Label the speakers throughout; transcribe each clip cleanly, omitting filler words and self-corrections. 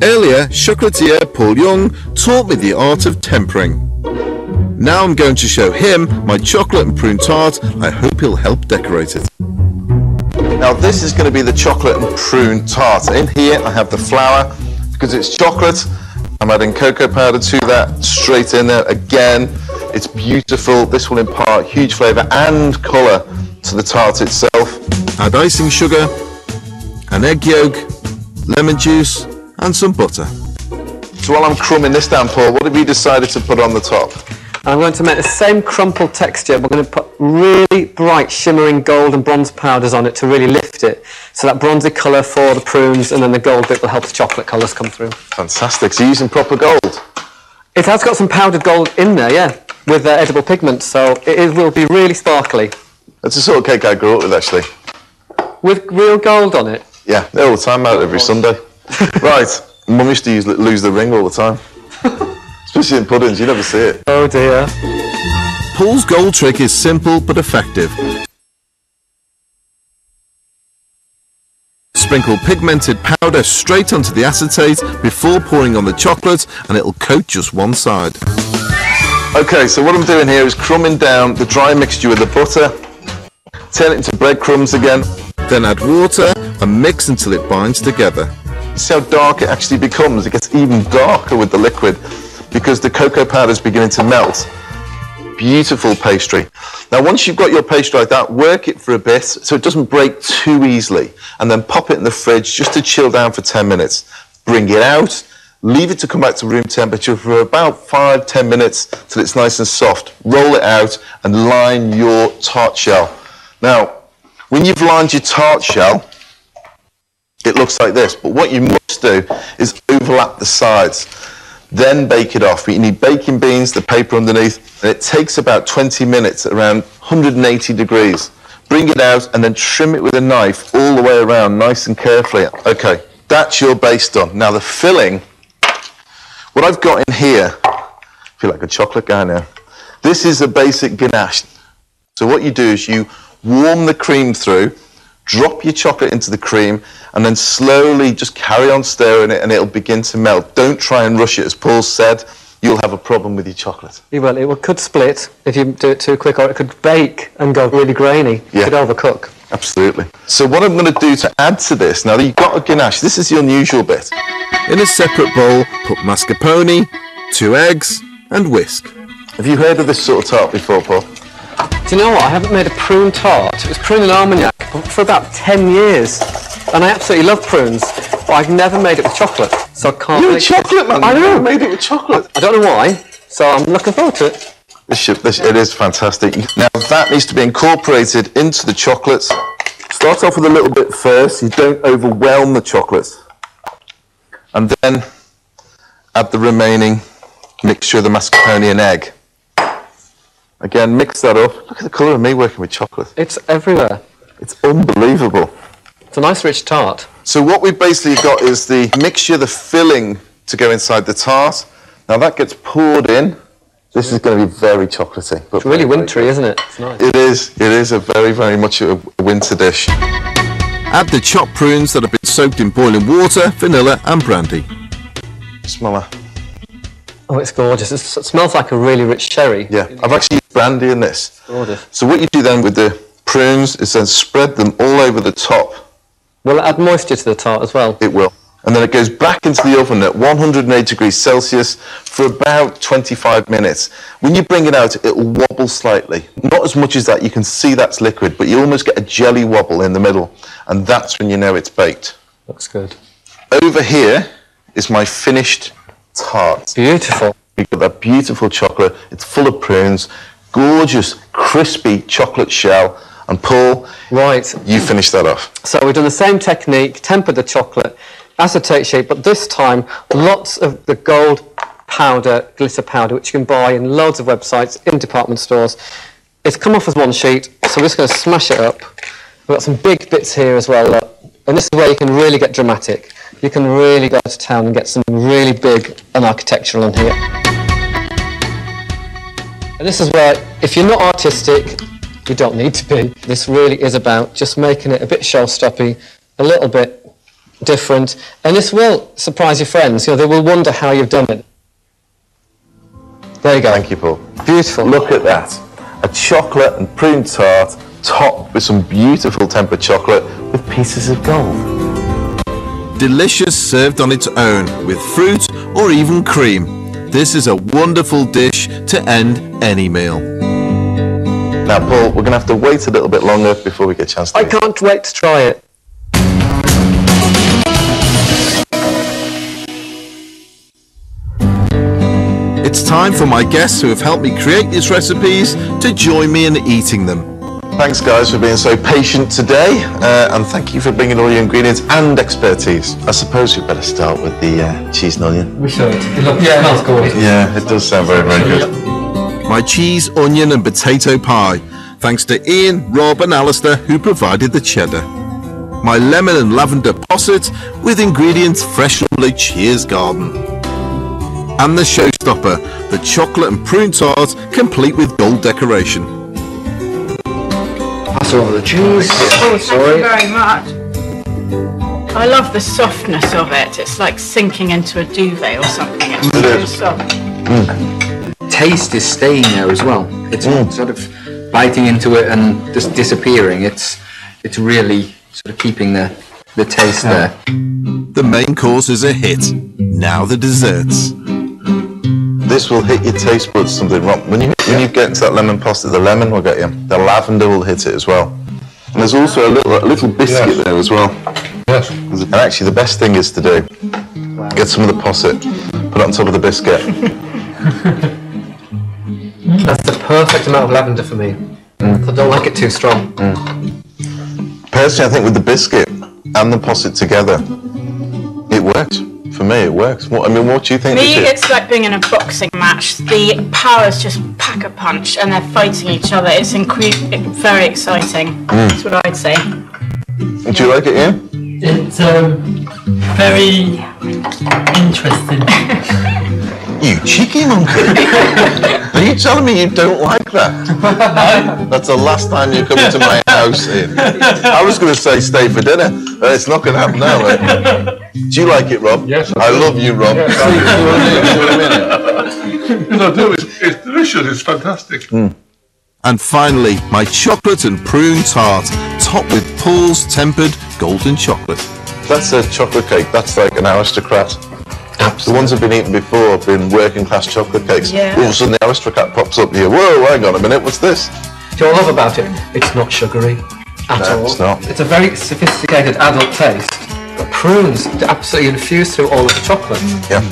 Speaker 1: Earlier, chocolatier Paul Young taught me the art of tempering. Now I'm going to show him my chocolate and prune tart. I hope he'll help decorate it. Now this is going to be the chocolate and prune tart. In here I have the flour. Because it's chocolate, I'm adding cocoa powder to that, straight in there. Again, it's beautiful. This will impart huge flavour and colour to the tart itself. Add icing sugar, an egg yolk, lemon juice and some butter. So while I'm crumbing this down, Paul, what have you decided to put on the top?
Speaker 2: I'm going to make the same crumpled texture. We're going to put really bright shimmering gold and bronze powders on it to really lift it. So that bronzy colour for the prunes and then the gold bit will help the chocolate colours come through. Fantastic. So you're using proper gold? It has got some powdered gold in there, yeah, with edible pigment. So it will be really sparkly. That's the sort of cake I grew up with, actually. With real gold on it? Yeah, all the time, out every Sunday. Right. Mum used to lose the ring all the time. Especially in puddings, you never see it. Oh dear.
Speaker 1: Paul's gold trick is simple but effective. Sprinkle pigmented powder straight onto the acetate before pouring on the chocolate and it'll coat just one side. Okay, so what I'm doing here is crumbing down the dry mixture with the butter, turn it into breadcrumbs again, then add water and mix until it binds together. See how dark it actually becomes? It gets even darker with the liquid because the cocoa powder is beginning to melt. Beautiful pastry. Now once you've got your pastry like that, work it for a bit so it doesn't break too easily and then pop it in the fridge just to chill down for 10 minutes. Bring it out, leave it to come back to room temperature for about 5-10 minutes till it's nice and soft. Roll it out and line your tart shell. Now when you've lined your tart shell, it looks like this, but what you must do is overlap the sides. Then bake it off. But you need baking beans, the paper underneath, and it takes about 20 minutes at around 180 degrees. Bring it out and then trim it with a knife all the way around, nice and carefully. Okay, that's your base done. Now the filling, what I've got in here, I feel like a chocolate guy now. This is a basic ganache. So what you do is you warm the cream through, drop your chocolate into the cream, and then slowly just carry on stirring it and it'll begin to melt. Don't try and rush it. As Paul said, you'll have a problem with your chocolate. Well, it could split if you do it too quick, or it could bake and go really grainy. Yeah. It could overcook. Absolutely. So what I'm going to do to add to this, now that you've got a ganache, this is the unusual bit. In a separate bowl, put mascarpone, 2 eggs, and whisk. Have you heard of this sort of tart before, Paul? Do you know what? I haven't made a prune tart. It was prune and armagnac for about 10 years. And I absolutely love prunes, but I've never made it with chocolate. So I can't. You're a chocolate man. I know. You made it with chocolate. I don't know why, so I'm looking forward to it. It is fantastic. Now that needs to be incorporated into the chocolate. Start off with a little bit first. You don't overwhelm the chocolate. And then add the remaining mixture of the mascarpone and egg. Again, mix that up. Look at the colour of me working with chocolate. It's everywhere. It's unbelievable. It's a nice rich tart. So what we've basically got is the mixture, the filling to go inside the tart. Now that gets poured in. This is going to be very chocolatey. But it's really wintry, isn't it? It's nice. It is. It is a very, very much a winter dish. Add the chopped prunes that have been soaked in boiling water, vanilla and brandy. Smell that. Oh, it's gorgeous. It smells like a really rich sherry. Yeah, I've actually used brandy in this. Gorgeous. So what you do then with the prunes is then spread them all over the top. Will it add moisture to the tart as well? It will. And then it goes back into the oven at 108 degrees Celsius for about 25 minutes. When you bring it out, it will wobble slightly. Not as much as that, you can see that's liquid, but you almost get a jelly wobble in the middle. And that's when you know it's baked. Looks good. Over here is my finished tart. Beautiful. We've got that beautiful chocolate. It's full of prunes, gorgeous, crispy chocolate shell. And Paul, right, you finish that off. So we've done the same technique, tempered the chocolate, acetate shape, but this time lots of the gold powder, glitter powder, which you can buy in loads of websites, in department stores. It's come off as one sheet, so we're just going to smash it up. We've got some big bits here as well, and this is where you can really get dramatic. You can really go to town and get some really big and architectural on here. And this is where, if you're not artistic, you don't need to be. This really is about just making it a bit show-stoppy, a little bit
Speaker 2: different, and this will surprise your friends. You know, they will wonder how you've done it. There you go.
Speaker 1: Thank you, Paul.
Speaker 2: Beautiful.
Speaker 1: Look at that. A chocolate and prune tart topped with some beautiful tempered chocolate with pieces of gold. Delicious served on its own with fruit or even cream. This is a wonderful dish to end any meal. Now, Paul, we're going to have to wait a little bit longer before we get a chance to
Speaker 2: I can't wait to try it.
Speaker 1: It's time for my guests who have helped me create these recipes to join me in eating them. Thanks guys for being so patient today, and thank you for bringing all your ingredients and expertise. I suppose we better start with the cheese and onion.
Speaker 2: We should. Yeah, that's gorgeous.
Speaker 1: Yeah, it does sound very, very good. My cheese, onion and potato pie, thanks to Ian, Rob and Alistair who provided the cheddar. My lemon and lavender posset with ingredients fresh from Lucia's garden. And the showstopper, the chocolate and prune tart, complete with gold decoration.
Speaker 2: Pass over the cheese.
Speaker 3: Oh, thank you very much. I love the softness of it. It's like sinking into a duvet or something. It's so soft.
Speaker 4: Taste is staying there as well. It's not sort of biting into it and just disappearing. It's really sort of keeping the taste there.
Speaker 1: The main course is a hit. Now the desserts. This will hit your taste buds something wrong. When you get into that lemon pasta, the lemon will get you. The lavender will hit it as well. And there's also a little biscuit there as well.
Speaker 5: Yes.
Speaker 1: And actually the best thing is to do, get some of the posset, put it on top of the biscuit.
Speaker 2: That's the perfect amount of lavender for me. I don't like it too strong.
Speaker 1: Personally, I think with the biscuit and the posset together, it works. For me, it works. What do you think?
Speaker 3: Me, it's like being in a boxing match. The powers just pack a punch and they're fighting each other. It's very exciting. That's what I'd say.
Speaker 1: Do you like it, Ian?
Speaker 6: It's very interesting.
Speaker 1: You cheeky monkey! Are you telling me you don't like that? No. That's the last time you come into my house, Ian. I was going to say stay for dinner. It's not going to happen now, mate. Do you like it, Rob?
Speaker 5: Yes.
Speaker 1: I love you, Rob.
Speaker 5: Yes, I do. It's delicious. It's fantastic.
Speaker 1: And finally, my chocolate and prune tart, topped with Paul's tempered golden chocolate. That's a chocolate cake. That's like an aristocrat. Absolutely. The ones I've been eating before have been working class chocolate cakes.
Speaker 3: Yeah.
Speaker 1: All of a sudden the aristocrat pops up here. Whoa, hang on a minute, what's this?
Speaker 2: Do you know what I love about it? It's not sugary at all.
Speaker 1: It's not.
Speaker 2: It's a very sophisticated adult taste. But prunes absolutely infused through all of the chocolate.
Speaker 1: Yeah.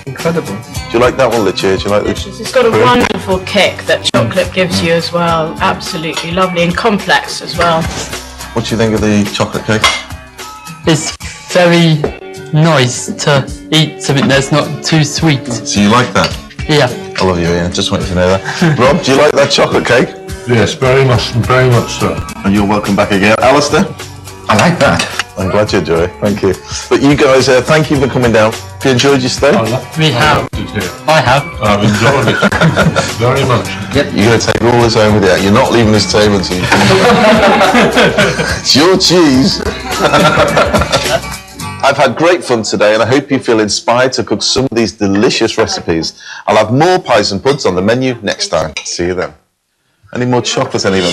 Speaker 2: Incredible.
Speaker 1: Do you like that one, Lucia? Do you like this?
Speaker 3: It's got a wonderful kick that chocolate gives you as well. Absolutely lovely and complex as well.
Speaker 1: What do you think of the chocolate cake?
Speaker 6: It's very nice to eat something that's not too sweet.
Speaker 1: So you like that?
Speaker 6: Yeah.
Speaker 1: I love you, Ian. Just wanted to know that. Rob, do you like that chocolate cake?
Speaker 5: Yes, very much so.
Speaker 1: And you're welcome back again. Alistair?
Speaker 4: I like that.
Speaker 1: I'm glad you enjoy it. Thank you. But you guys, thank you for coming down. Have you enjoyed your stay?
Speaker 6: I have.
Speaker 5: I've enjoyed it very much.
Speaker 1: Yep. You're going to take all this home with you. You're not leaving this table until you It's your cheese. I've had great fun today and I hope you feel inspired to cook some of these delicious recipes. I'll have more pies and puds on the menu next time. See you then. Any more chocolate, anyone?